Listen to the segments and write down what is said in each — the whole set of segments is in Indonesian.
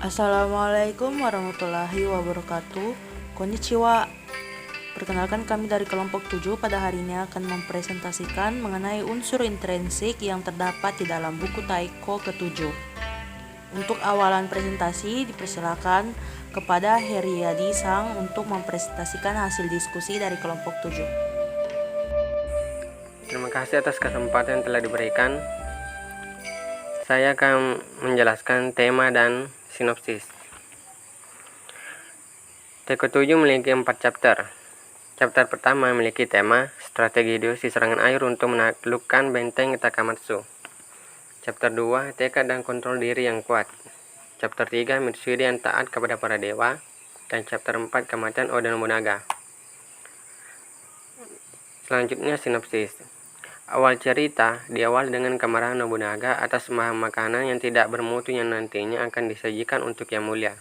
Assalamualaikum warahmatullahi wabarakatuh. Konnichiwa. Perkenalkan, kami dari kelompok 7 pada hari ini akan mempresentasikan mengenai unsur intrinsik yang terdapat di dalam buku Taiko ke-7. Untuk awalan presentasi dipersilakan kepada Heriadi Sang untuk mempresentasikan hasil diskusi dari kelompok 7. Terima kasih atas kesempatan yang telah diberikan. Saya akan menjelaskan tema dan sinopsis. Taiko 7 memiliki 4 chapter. Chapter pertama memiliki tema strategi Hideyoshi serangan air untuk menaklukkan benteng Takamatsu. Chapter 2 tekad dan kontrol diri yang kuat. Chapter 3 Mitsuhide yang taat kepada para dewa. Dan chapter 4 kematian Oda Nobunaga. Selanjutnya sinopsis. Awal cerita diawali dengan kemarahan Nobunaga atas makanan yang tidak bermutu yang nantinya akan disajikan untuk Yang Mulia.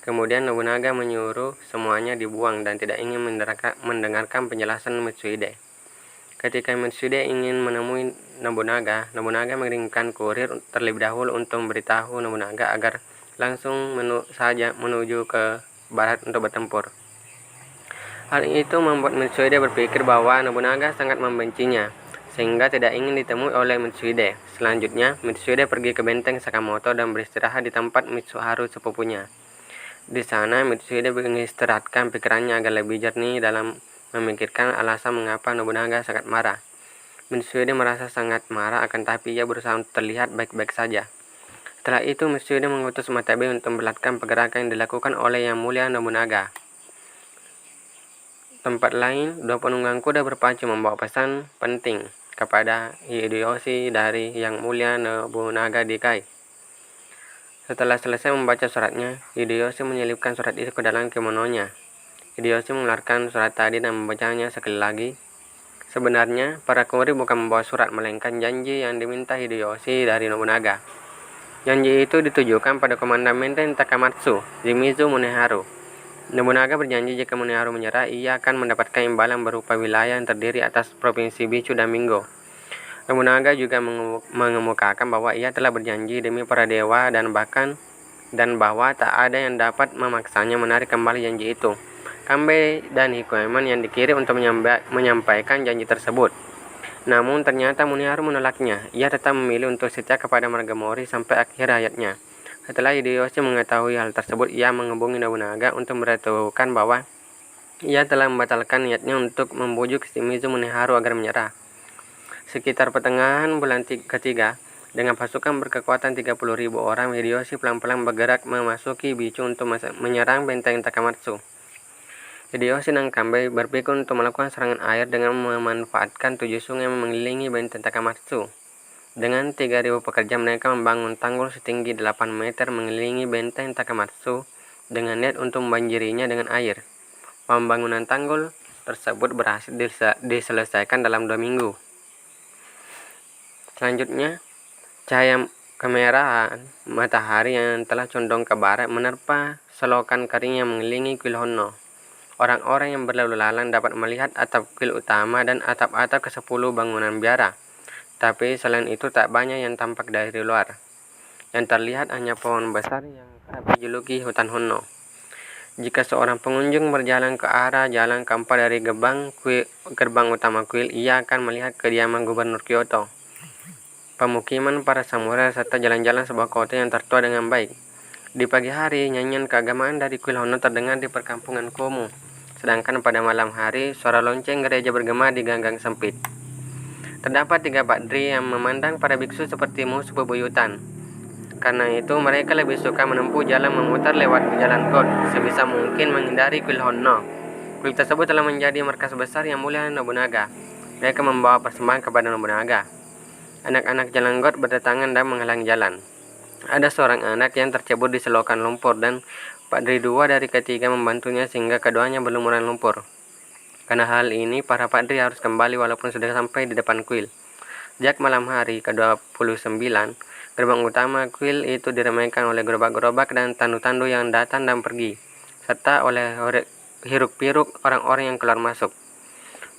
Kemudian Nobunaga menyuruh semuanya dibuang dan tidak ingin mendengarkan penjelasan Mitsuhide. Ketika Mitsuhide ingin menemui Nobunaga, Nobunaga mengirimkan kurir terlebih dahulu untuk memberitahu Nobunaga agar langsung menuju ke barat untuk bertempur. Hal itu membuat Mitsuhide berpikir bahwa Nobunaga sangat membencinya, sehingga tidak ingin ditemui oleh Mitsuhide. Selanjutnya, Mitsuhide pergi ke benteng Sakamoto dan beristirahat di tempat Mitsuharu sepupunya. Di sana, Mitsuhide mengistirahatkan pikirannya agar lebih jernih dalam memikirkan alasan mengapa Nobunaga sangat marah. Mitsuhide merasa sangat marah, akan tapi ia berusaha untuk terlihat baik-baik saja. Setelah itu, Mitsuhide mengutus Matabe untuk memperlihatkan pergerakan yang dilakukan oleh Yang Mulia Nobunaga. Tempat lain, dua penunggang kuda berpacu membawa pesan penting kepada Hideyoshi dari Yang Mulia Nobunaga di Kai. Setelah selesai membaca suratnya, Hideyoshi menyelipkan surat itu ke dalam kimononya. Hideyoshi mengeluarkan surat tadi dan membacanya sekali lagi. Sebenarnya, para kurir bukan membawa surat, melainkan janji yang diminta Hideyoshi dari Nobunaga. Janji itu ditujukan pada komandan benteng Takamatsu, Shimizu Muneharu. Nobunaga berjanji jika Muneharu menyerah, ia akan mendapatkan imbalan berupa wilayah yang terdiri atas provinsi Bichu dan Minggo. Nobunaga juga mengemukakan bahwa ia telah berjanji demi para dewa dan bahwa tak ada yang dapat memaksanya menarik kembali janji itu. Kanbei dan Hikoemon yang dikirim untuk menyampaikan janji tersebut. Namun ternyata Muneharu menolaknya. Ia tetap memilih untuk setia kepada marga Mori sampai akhir hayatnya. Setelah Hideyoshi mengetahui hal tersebut, ia menghubungi Nobunaga untuk memberitahukan bahwa ia telah membatalkan niatnya untuk membujuk Shimizu Muneharu agar menyerah. Sekitar pertengahan bulan ketiga, dengan pasukan berkekuatan 30.000 orang, Hideyoshi pelan-pelan bergerak memasuki Bichu untuk menyerang benteng Takamatsu. Hideyoshi dan Kanbei berpikir untuk melakukan serangan air dengan memanfaatkan 7 sungai yang mengelilingi benteng Takamatsu. Dengan 3.000 pekerja, mereka membangun tanggul setinggi 8 meter mengelilingi benteng Takamatsu dengan niat untuk membanjirinya dengan air. Pembangunan tanggul tersebut berhasil diselesaikan dalam 2 minggu. Selanjutnya, cahaya kemerahan matahari yang telah condong ke barat menerpa selokan kering yang mengelilingi kuil Honno. Orang-orang yang berlalu lalang dapat melihat atap kuil utama dan atap-atap ke-10 bangunan biara. Tapi selain itu tak banyak yang tampak dari luar. Yang terlihat hanya pohon besar yang kerap dijuluki hutan Honno. Jika seorang pengunjung berjalan ke arah jalan keempat dari gerbang utama kuil, ia akan melihat kediaman Gubernur Kyoto, pemukiman para samurai, serta jalan-jalan sebuah kota yang tertua dengan baik. Di pagi hari, nyanyian keagamaan dari kuil Honno terdengar di perkampungan Komu. Sedangkan pada malam hari, suara lonceng gereja bergema di gang-gang sempit. Terdapat 3 padri yang memandang para biksu seperti musuh bebuyutan. Karena itu, mereka lebih suka menempuh jalan memutar lewat jalan God, sebisa mungkin menghindari kuil Honno. Kuil tersebut telah menjadi markas besar Yang Mulia Nobunaga. Mereka membawa persembahan kepada Nobunaga. Anak-anak jalan God berdatangan dan menghalangi jalan. Ada seorang anak yang tercebur di selokan lumpur dan padri 2 dari ketiga membantunya sehingga keduanya berlumuran lumpur. Karena hal ini, para padri harus kembali walaupun sudah sampai di depan kuil. Sejak malam hari ke-29, gerbang utama kuil itu diramaikan oleh gerobak-gerobak dan tandu-tandu yang datang dan pergi, serta oleh hiruk-pikuk orang-orang yang keluar masuk.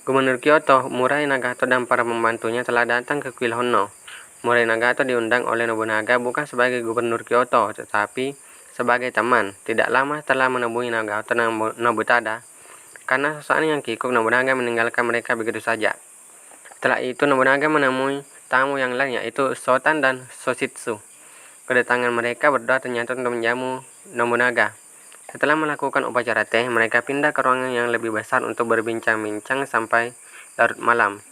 Gubernur Kyoto, Murai Nagato dan para pembantunya telah datang ke kuil Honno. Murai Nagato diundang oleh Nobunaga bukan sebagai gubernur Kyoto, tetapi sebagai teman. Tidak lama setelah menemui Nagato dan Nobutada, karena sosoknya yang kikuk, Nobunaga meninggalkan mereka begitu saja. Setelah itu Nobunaga menemui tamu yang lain, yaitu Shotan dan Shoshitsu. Kedatangan mereka berdua ternyata untuk menjamu Nobunaga. Setelah melakukan upacara teh, mereka pindah ke ruangan yang lebih besar untuk berbincang-bincang sampai larut malam.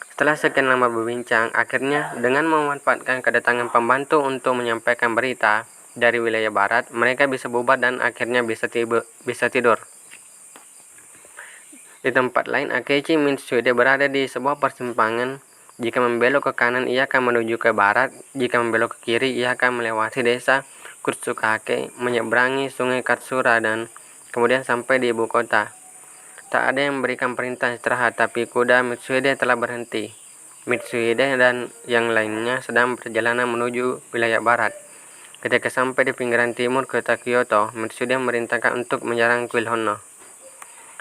Setelah sekian lama berbincang, akhirnya dengan memanfaatkan kedatangan pembantu untuk menyampaikan berita dari wilayah barat, mereka bisa bubar dan akhirnya bisa tidur. Di tempat lain, Akechi Mitsuhide berada di sebuah persimpangan. Jika membelok ke kanan, ia akan menuju ke barat. Jika membelok ke kiri, ia akan melewati desa Kutsukake, menyeberangi sungai Katsura, dan kemudian sampai di ibu kota. Tak ada yang memberikan perintah istirahat, tapi kuda Mitsuhide telah berhenti. Mitsuhide dan yang lainnya sedang perjalanan menuju wilayah barat. Ketika sampai di pinggiran timur kota Kyoto, Mitsuhide memerintahkan untuk menyerang kuil Honno.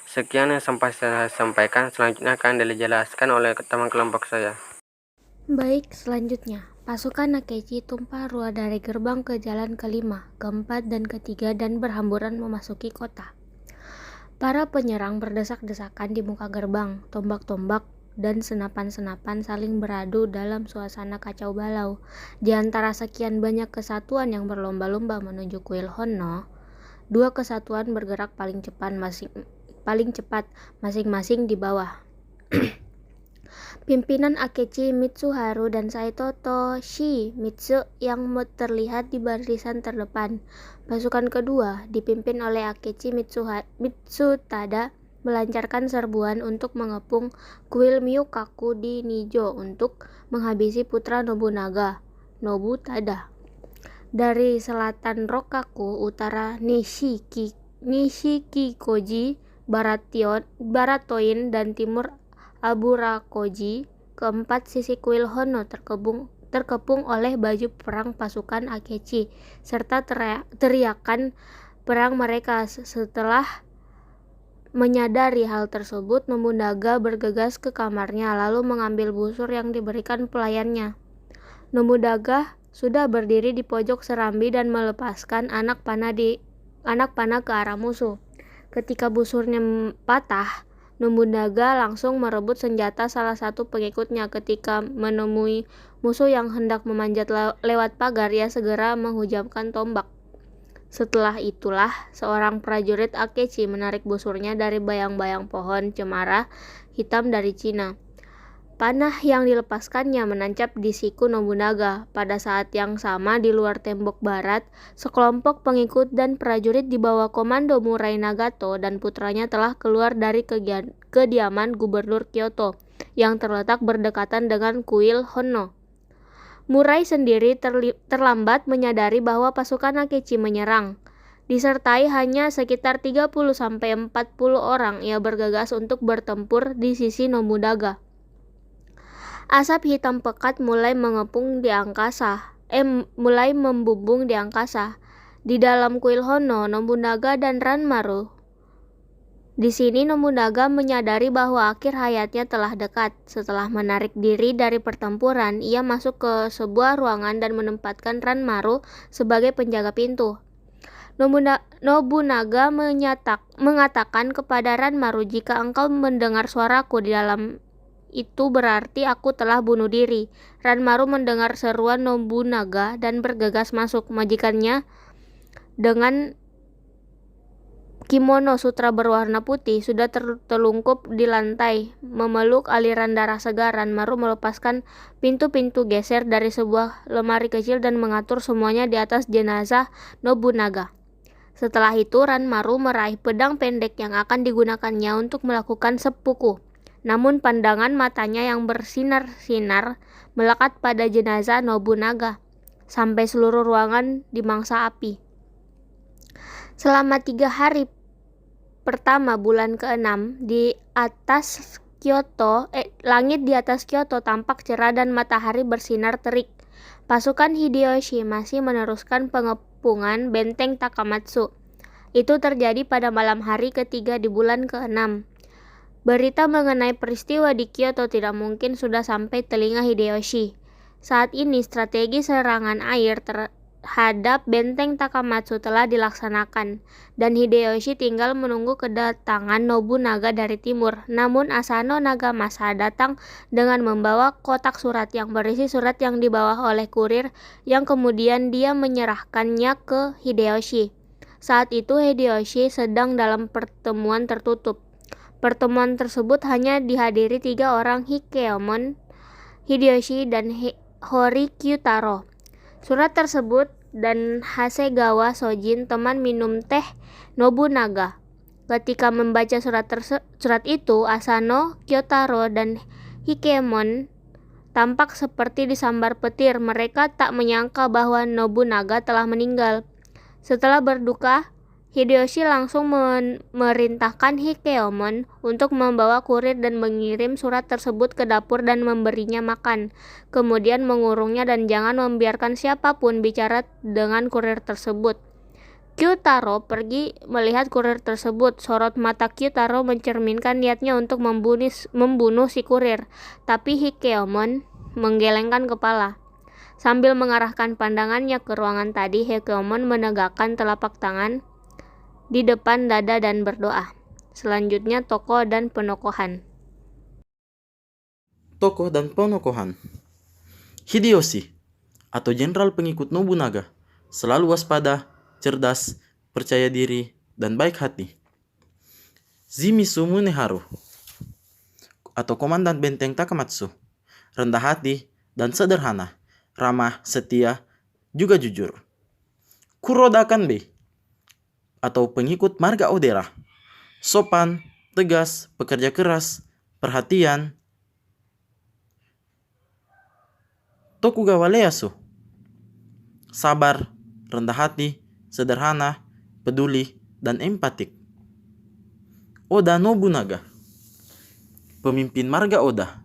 Sekian yang sempat saya sampaikan, selanjutnya akan dijelaskan oleh teman kelompok saya. Baik, selanjutnya. Pasukan Akechi tumpah ruah dari gerbang ke jalan kelima, keempat, dan ketiga dan berhamburan memasuki kota. Para penyerang berdesak-desakan di muka gerbang, tombak-tombak dan senapan-senapan saling beradu dalam suasana kacau balau. Di antara sekian banyak kesatuan yang berlomba-lomba menuju kuil Honno, dua kesatuan bergerak paling cepat masing-masing di bawah pimpinan Akechi Mitsuharu dan Saito Toshimitsu yang terlihat di barisan terdepan. Pasukan kedua, dipimpin oleh Akechi Mitsutada, melancarkan serbuan untuk mengepung kuil Miyukaku di Nijo untuk menghabisi putra Nobunaga, Nobutada. Dari selatan Rokkaku, utara Nishikikoji, Baratoin, dan timur Aburakoji, keempat sisi kuil Honno terkepung oleh baju perang pasukan Akechi serta teriakan perang mereka. Setelah menyadari hal tersebut, Nobunaga bergegas ke kamarnya lalu mengambil busur yang diberikan pelayannya. Nobunaga sudah berdiri di pojok serambi dan melepaskan anak panah ke arah musuh. Ketika busurnya patah, Nobunaga langsung merebut senjata salah satu pengikutnya. Ketika menemui musuh yang hendak memanjat lewat pagar, ia segera menghujamkan tombak. Setelah itulah seorang prajurit Akechi menarik busurnya dari bayang-bayang pohon cemara hitam dari Cina. Panah yang dilepaskannya menancap di siku Nobunaga. Pada saat yang sama, di luar tembok barat, sekelompok pengikut dan prajurit di bawah komando Murai Nagato dan putranya telah keluar dari kediaman Gubernur Kyoto yang terletak berdekatan dengan kuil Honno. Murai sendiri terlambat menyadari bahwa pasukan Akechi menyerang. Disertai hanya sekitar 30-40 orang, ia bergegas untuk bertempur di sisi Nobunaga. Asap hitam pekat mulai membubung di angkasa. Di dalam kuil Honno, Nobunaga dan Ranmaru. Di sini Nobunaga menyadari bahwa akhir hayatnya telah dekat. Setelah menarik diri dari pertempuran, ia masuk ke sebuah ruangan dan menempatkan Ranmaru sebagai penjaga pintu. Nobunaga mengatakan kepada Ranmaru, "Jika engkau mendengar suaraku di dalam, itu berarti aku telah bunuh diri." Ranmaru mendengar seruan Nobunaga dan bergegas masuk. Majikannya dengan kimono sutra berwarna putih sudah tertelungkup di lantai, memeluk aliran darah segar. Ranmaru melepaskan pintu-pintu geser dari sebuah lemari kecil dan mengatur semuanya di atas jenazah Nobunaga. Setelah itu, Ranmaru meraih pedang pendek yang akan digunakannya untuk melakukan seppuku. Namun pandangan matanya yang bersinar-sinar melekat pada jenazah Nobunaga sampai seluruh ruangan dimangsa api. Selama 3 hari pertama bulan ke-6, langit di atas Kyoto tampak cerah dan matahari bersinar terik. Pasukan Hideyoshi masih meneruskan pengepungan benteng Takamatsu. Itu terjadi pada malam hari ketiga di bulan ke-6. Berita mengenai peristiwa di Kyoto tidak mungkin sudah sampai telinga Hideyoshi. Saat ini strategi serangan air terhadap benteng Takamatsu telah dilaksanakan, dan Hideyoshi tinggal menunggu kedatangan Nobunaga dari timur. Namun Asano Nagamasa datang dengan membawa kotak surat yang berisi surat yang dibawa oleh kurir, yang kemudian dia menyerahkannya ke Hideyoshi. Saat itu Hideyoshi sedang dalam pertemuan tertutup. Pertemuan tersebut hanya dihadiri 3 orang, Hikkeomon, Hideyoshi, dan Hori Kyutaro. Surat tersebut dan Hasegawa Sojin, teman minum teh Nobunaga. Ketika membaca surat itu, Asano, Kyotaro, dan Hikemon tampak seperti disambar petir. Mereka tak menyangka bahwa Nobunaga telah meninggal. Setelah berduka, Hideyoshi langsung memerintahkan Hikkeomon untuk membawa kurir dan mengirim surat tersebut ke dapur dan memberinya makan, kemudian mengurungnya dan jangan membiarkan siapapun bicara dengan kurir tersebut. Kyutaro pergi melihat kurir tersebut. Sorot mata Kyutaro mencerminkan niatnya untuk membunuh si kurir, tapi Hikkeomon menggelengkan kepala. Sambil mengarahkan pandangannya ke ruangan tadi, Hikkeomon menegakkan telapak tangan di depan dada dan berdoa. Selanjutnya tokoh dan penokohan. Tokoh dan penokohan. Hideyoshi atau jenderal pengikut Nobunaga selalu waspada, cerdas, percaya diri, dan baik hati. Shimizu Muneharu atau komandan benteng Takamatsu, rendah hati dan sederhana, ramah, setia, juga jujur. Kuroda Kanbei atau pengikut marga Odera, sopan, tegas, pekerja keras, perhatian. Tokugawa Ieyasu, sabar, rendah hati, sederhana, peduli, dan empatik. Oda Nobunaga, pemimpin marga Oda,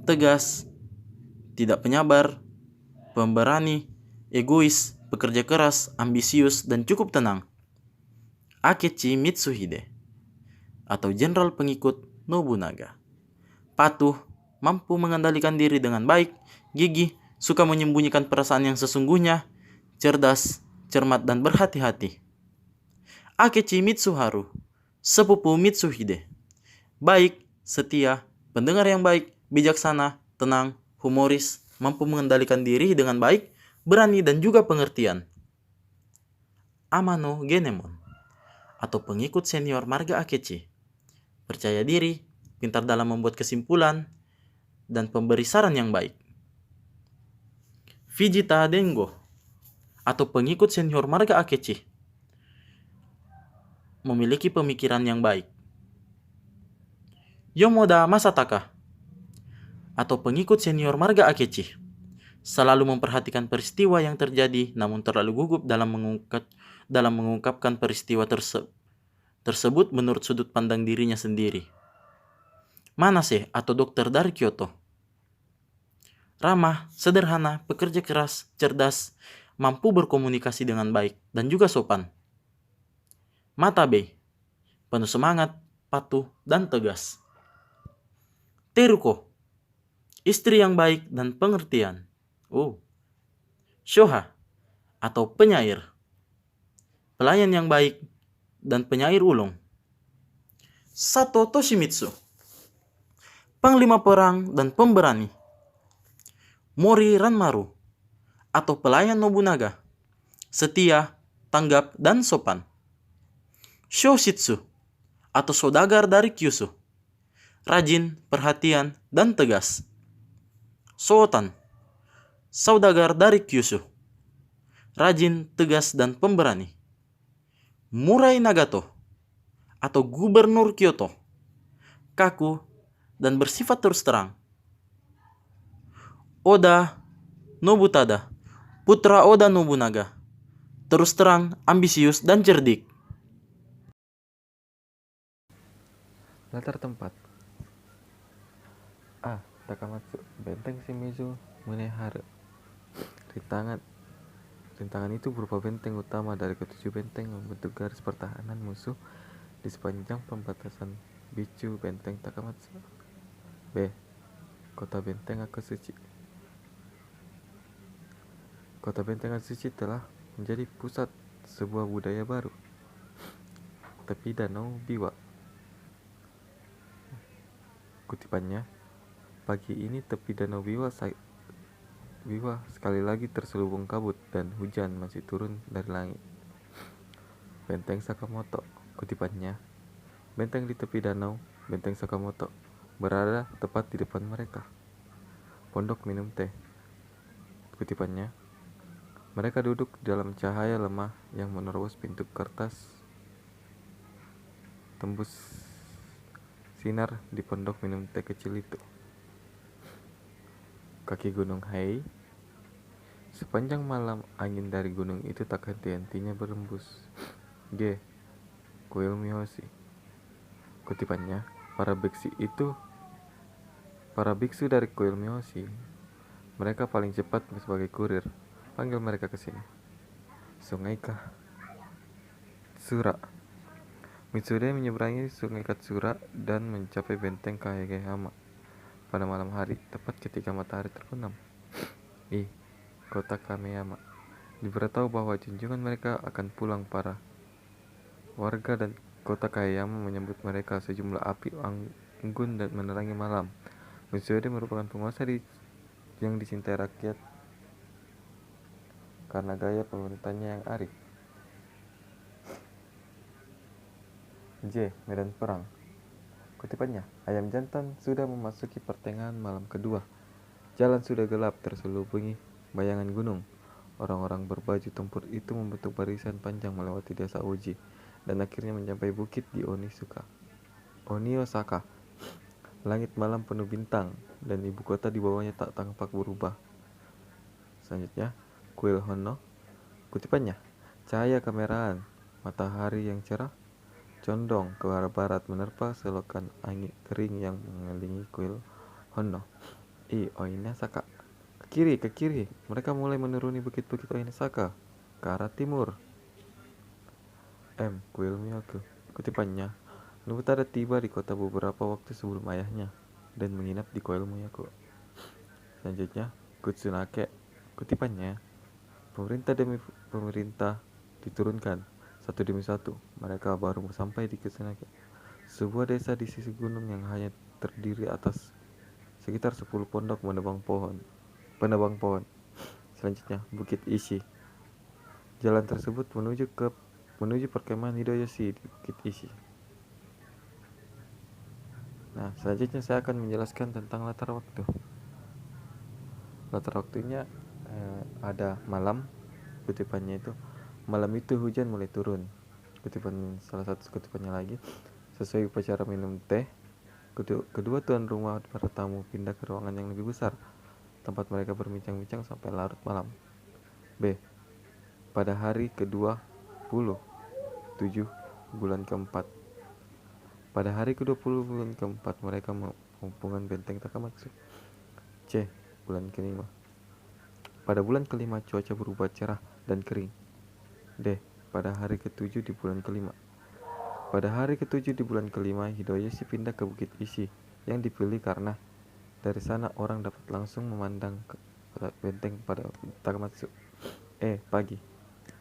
tegas, tidak penyabar, pemberani, egois, pekerja keras, ambisius, dan cukup tenang. Akechi Mitsuhide atau jenderal pengikut Nobunaga, patuh, mampu mengendalikan diri dengan baik, gigih, suka menyembunyikan perasaan yang sesungguhnya, cerdas, cermat, dan berhati-hati. Akechi Mitsuharu, sepupu Mitsuhide, baik, setia, pendengar yang baik, bijaksana, tenang, humoris, mampu mengendalikan diri dengan baik, berani, dan juga pengertian. Amano Genemon atau pengikut senior marga Akechi, percaya diri, pintar dalam membuat kesimpulan, dan pemberi saran yang baik. Fujita Dengo atau pengikut senior marga Akechi, memiliki pemikiran yang baik. Yomoda Masataka atau pengikut senior marga Akechi, selalu memperhatikan peristiwa yang terjadi namun terlalu gugup dalam mengungkapkan peristiwa tersebut menurut sudut pandang dirinya sendiri. Manase atau dokter dari Kyoto, ramah, sederhana, pekerja keras, cerdas, mampu berkomunikasi dengan baik, dan juga sopan. Matabe, penuh semangat, patuh, dan tegas. Teruko, istri yang baik dan pengertian. Shoha atau penyair, pelayan yang baik dan penyair ulung. Sato Toshimitsu, panglima perang dan pemberani. Mori Ranmaru atau pelayan Nobunaga, setia, tanggap, dan sopan. Shoshitsu atau saudagar dari Kyushu, rajin, perhatian, dan tegas. Sootan, saudagar dari Kyushu, rajin, tegas, dan pemberani. Murai Nagato atau gubernur Kyoto, kaku dan bersifat terus terang. Oda Nobutada, putra Oda Nobunaga, terus terang, ambisius, dan cerdik. Latar tempat. A. Takamatsu, benteng Shimizu Muneharu. Rintangan itu berupa benteng utama dari ketujuh benteng yang membentuk garis pertahanan musuh di sepanjang pembatasan Bichu benteng Takamatsu. B. Kota benteng Akatsuchi. Kota Benteng Atsushi telah menjadi pusat sebuah budaya baru, tepi Danau Biwa. Kutipannya, pagi ini tepi Danau Biwa sekali lagi terselubung kabut dan hujan masih turun dari langit. Benteng Sakamoto. Kutipannya, benteng di tepi danau, Benteng Sakamoto, berada tepat di depan mereka. Pondok minum teh. Kutipannya, mereka duduk di dalam cahaya lemah yang menerobos pintu kertas tembus sinar di pondok minum teh kecil itu. Kaki Gunung Hei. Sepanjang malam angin dari gunung itu tak henti-hentinya berembus. G. Kuil Mihoshi. Kutipannya, para biksu dari kuil Mihoshi, mereka paling cepat sebagai kurir. Panggil mereka ke sini. Sungai Katsura. Mitsude menyeberangi Sungai Katsura dan mencapai benteng Kageyama pada malam hari, tepat ketika matahari terbenam. Kota Kameyama. Diberitahu bahwa junjungan mereka akan pulang. Para warga dan kota Kageyama menyambut mereka. Sejumlah api unggun dan menerangi malam. Mitsude merupakan penguasa yang dicintai rakyat karena gaya pemerintahnya yang arif. J. Medan perang. Kutipannya, ayam jantan sudah memasuki pertengahan malam kedua. Jalan sudah gelap, terselubungi bayangan gunung. Orang-orang berbaju tempur itu membentuk barisan panjang melewati desa Oji dan akhirnya mencapai bukit di Oniosaka. Langit malam penuh bintang dan ibu kota di bawahnya tak tampak berubah. Selanjutnya, Kuil Honno. Kutipannya, cahaya kemerahan matahari yang cerah condong ke arah barat menerpa selokan angin kering yang mengelilingi kuil Honno. Oinasaka. Ke kiri. Mereka mulai menuruni bukit-bukit Oinasaka ke arah timur. M. Kuil Myoku. Kutipannya, Nobutada tiba di kota beberapa waktu sebelum ayahnya dan menginap di kuil Myoku. Selanjutnya, Kutsunake. Kutipannya, pemerintah demi pemerintah diturunkan satu demi satu. Mereka baru sampai di Kutsunake, sebuah desa di sisi gunung yang hanya terdiri atas sekitar 10 pondok penebang pohon. Selanjutnya, Bukit Ishi. Jalan tersebut menuju perkemahan Hideyoshi di Bukit Ishi. Nah, selanjutnya saya akan menjelaskan tentang latar waktu. Latar waktunya ada malam. Kutipannya itu, malam itu hujan mulai turun. Salah satu kutipannya lagi, sesuai upacara minum teh, kedua tuan rumah para tamu pindah ke ruangan yang lebih besar, tempat mereka berbincang-bincang sampai larut malam. B. Pada hari ke-27 bulan keempat. Pada hari ke-20 bulan keempat, mereka menghubungkan benteng Takamatsu. C. Bulan kelima. Pada bulan kelima, cuaca berubah cerah dan kering. D. Pada hari ke-7 di bulan kelima. Pada hari ke-7 di bulan kelima, Hideyoshi pindah ke Bukit Ishi yang dipilih karena dari sana orang dapat langsung memandang ke benteng pada Takamatsu. Pagi.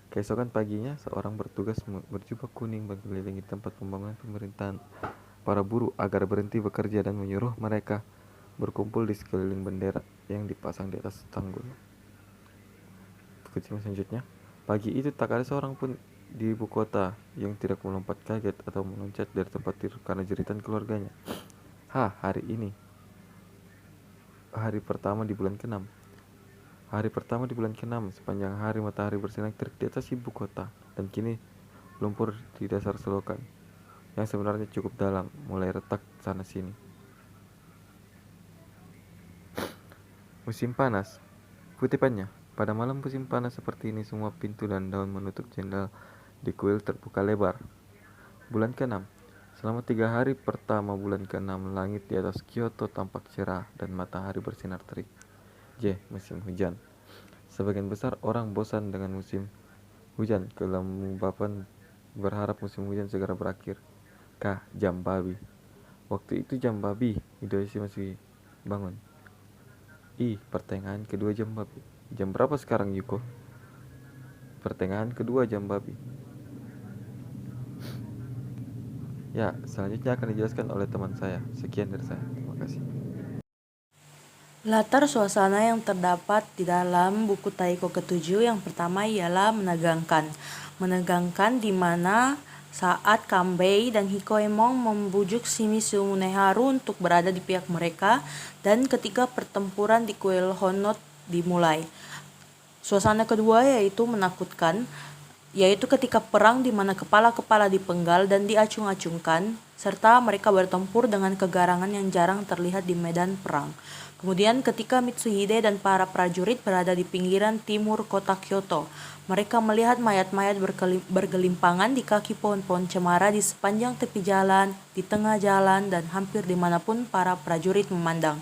Keesokan paginya, seorang bertugas berjubah kuning mengelilingi tempat pembangunan pemerintahan para buruh agar berhenti bekerja dan menyuruh mereka berkumpul di sekeliling bendera yang dipasang di atas tanggul. Selanjutnya, pagi itu tak ada seorang pun di ibu kota yang tidak melompat kaget atau meloncat dari tempat tidur karena jeritan keluarganya. Hari ini hari pertama di bulan ke-6. Hari pertama di bulan ke-6, sepanjang hari matahari bersinar terik di atas ibu kota dan kini lumpur di dasar selokan yang sebenarnya cukup dalam mulai retak sana sini. Musim panas. Kutipannya, pada malam musim panas seperti ini, semua pintu dan daun menutup jendela di kuil terbuka lebar. Bulan ke-6. Selama 3 hari pertama bulan ke-6, langit di atas Kyoto tampak cerah dan matahari bersinar terik. J. Musim hujan. Sebagian besar orang bosan dengan musim hujan. Kelembapan berharap musim hujan segera berakhir. K. Jam babi. Waktu itu jam babi, Hideyoshi masih bangun. Pertengahan kedua jam babi. Jam berapa sekarang, Yuko? Pertengahan kedua jam babi. Ya, selanjutnya akan dijelaskan oleh teman saya. Sekian dari saya. Terima kasih. Latar suasana yang terdapat di dalam buku Taiko ke-7 yang pertama ialah menegangkan. Menegangkan di mana saat Kambei dan Hikoemon membujuk Shimizu Muneharu untuk berada di pihak mereka dan ketika pertempuran di kuil Honno dimulai. Suasana kedua yaitu menakutkan, yaitu ketika perang di mana kepala-kepala dipenggal dan diacung-acungkan, serta mereka bertempur dengan kegarangan yang jarang terlihat di medan perang. Kemudian ketika Mitsuhide dan para prajurit berada di pinggiran timur kota Kyoto, mereka melihat mayat-mayat bergelimpangan di kaki pohon-pohon cemara di sepanjang tepi jalan, di tengah jalan, dan hampir dimanapun para prajurit memandang.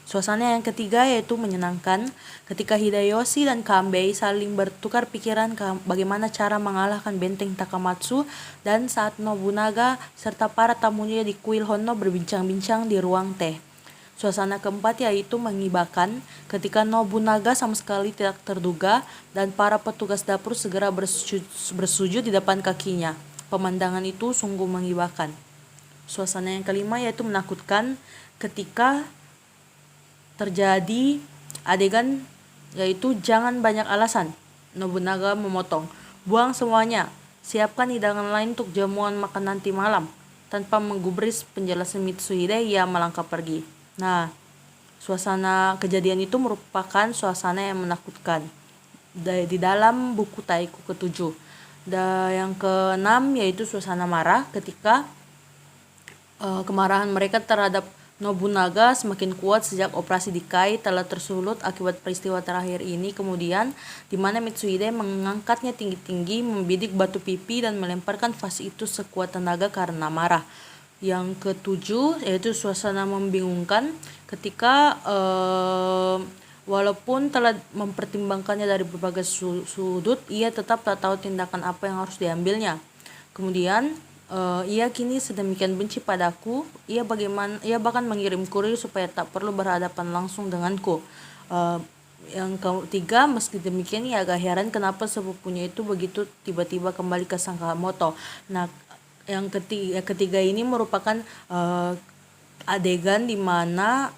Suasana yang ketiga yaitu menyenangkan ketika Hideyoshi dan Kambei saling bertukar pikiran bagaimana cara mengalahkan benteng Takamatsu dan saat Nobunaga serta para tamunya di kuil Honno berbincang-bincang di ruang teh. Suasana keempat yaitu mengibakan ketika Nobunaga sama sekali tidak terduga dan para petugas dapur segera bersujud di depan kakinya. Pemandangan itu sungguh mengibakan. Suasana yang kelima yaitu menakutkan ketika terjadi adegan yaitu jangan banyak alasan. Nobunaga memotong, buang semuanya, siapkan hidangan lain untuk jamuan makan nanti malam. Tanpa menggubris penjelasan Mitsuhide, ia melangkah pergi. Nah, suasana kejadian itu merupakan suasana yang menakutkan di dalam buku Taiko ke-7. Dan yang ke-6 yaitu suasana marah ketika kemarahan mereka terhadap Nobunaga semakin kuat sejak operasi di Kai telah tersulut akibat peristiwa terakhir ini. Kemudian di mana Mitsuhide mengangkatnya tinggi-tinggi, membidik batu pipi dan melemparkan vas itu sekuat tenaga karena marah. Yang ke-7 yaitu suasana membingungkan ketika walaupun telah mempertimbangkannya dari berbagai sudut, ia tetap tak tahu tindakan apa yang harus diambilnya. Kemudian ia kini sedemikian benci padaku, ia bahkan mengirim kurir supaya tak perlu berhadapan langsung denganku. Yang ketiga, meski demikian ia agak heran kenapa sepupunya itu begitu tiba-tiba kembali ke Sakamoto. Nah, yang ketiga ini merupakan adegan di mana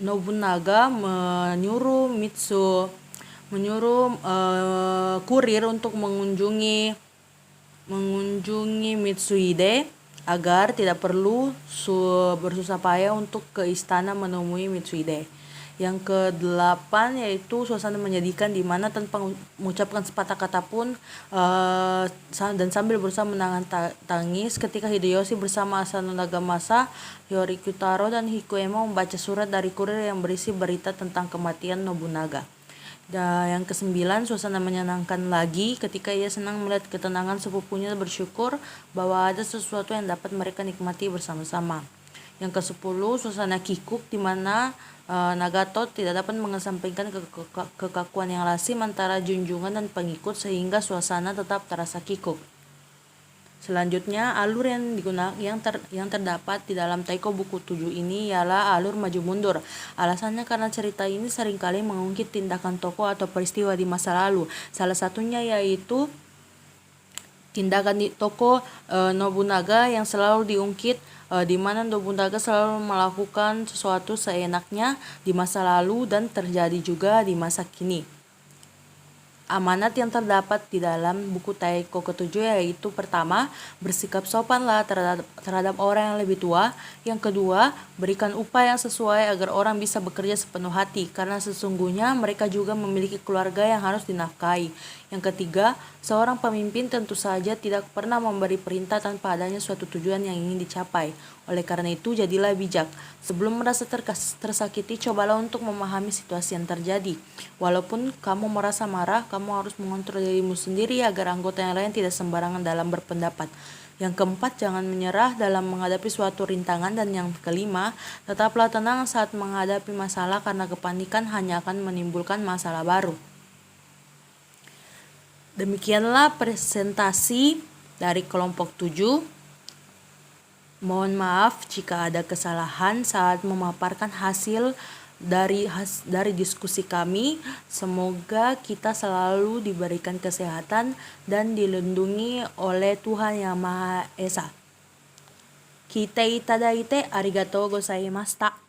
Nobunaga menyuruh kurir untuk mengunjungi Mitsuhide agar tidak perlu bersusah payah untuk ke istana menemui Mitsuhide. Yang ke-8 yaitu suasana menyedihkan di mana tanpa mengucapkan sepatah kata pun dan sambil berusaha menahan tangis ketika Hideyoshi bersama Asano Nagamasa, Yorikutaro dan Hikoemon membaca surat dari kurir yang berisi berita tentang kematian Nobunaga. Dan yang ke-9 suasana menyenangkan lagi ketika ia senang melihat ketenangan sepupunya, bersyukur bahwa ada sesuatu yang dapat mereka nikmati bersama-sama. Yang ke-10 suasana kikuk di mana Nagato tidak dapat mengesampingkan kekakuan yang lazim antara junjungan dan pengikut sehingga suasana tetap terasa kikuk. Selanjutnya, alur yang terdapat di dalam Taiko buku 7 ini ialah alur maju mundur. Alasannya karena cerita ini seringkali mengungkit tindakan tokoh atau peristiwa di masa lalu. Salah satunya yaitu tindakan di tokoh Nobunaga yang selalu diungkit, di mana Nobunaga selalu melakukan sesuatu seenaknya di masa lalu dan terjadi juga di masa kini. Amanat yang terdapat di dalam buku Taiko ke-7 yaitu pertama, bersikap sopanlah terhadap orang yang lebih tua. Yang kedua, berikan upah yang sesuai agar orang bisa bekerja sepenuh hati karena sesungguhnya mereka juga memiliki keluarga yang harus dinafkahi. Yang ketiga, seorang pemimpin tentu saja tidak pernah memberi perintah tanpa adanya suatu tujuan yang ingin dicapai. Oleh karena itu, jadilah bijak. Sebelum merasa tersakiti, cobalah untuk memahami situasi yang terjadi. Walaupun kamu merasa marah, kamu harus mengontrol dirimu sendiri agar anggota yang lain tidak sembarangan dalam berpendapat. Yang keempat, jangan menyerah dalam menghadapi suatu rintangan. Dan yang kelima, tetaplah tenang saat menghadapi masalah karena kepanikan hanya akan menimbulkan masalah baru. Demikianlah presentasi dari kelompok 7. Mohon maaf jika ada kesalahan saat memaparkan hasil dari diskusi kami, semoga kita selalu diberikan kesehatan dan dilindungi oleh Tuhan Yang Maha Esa. Kite itadaite arigatou gozaimashita.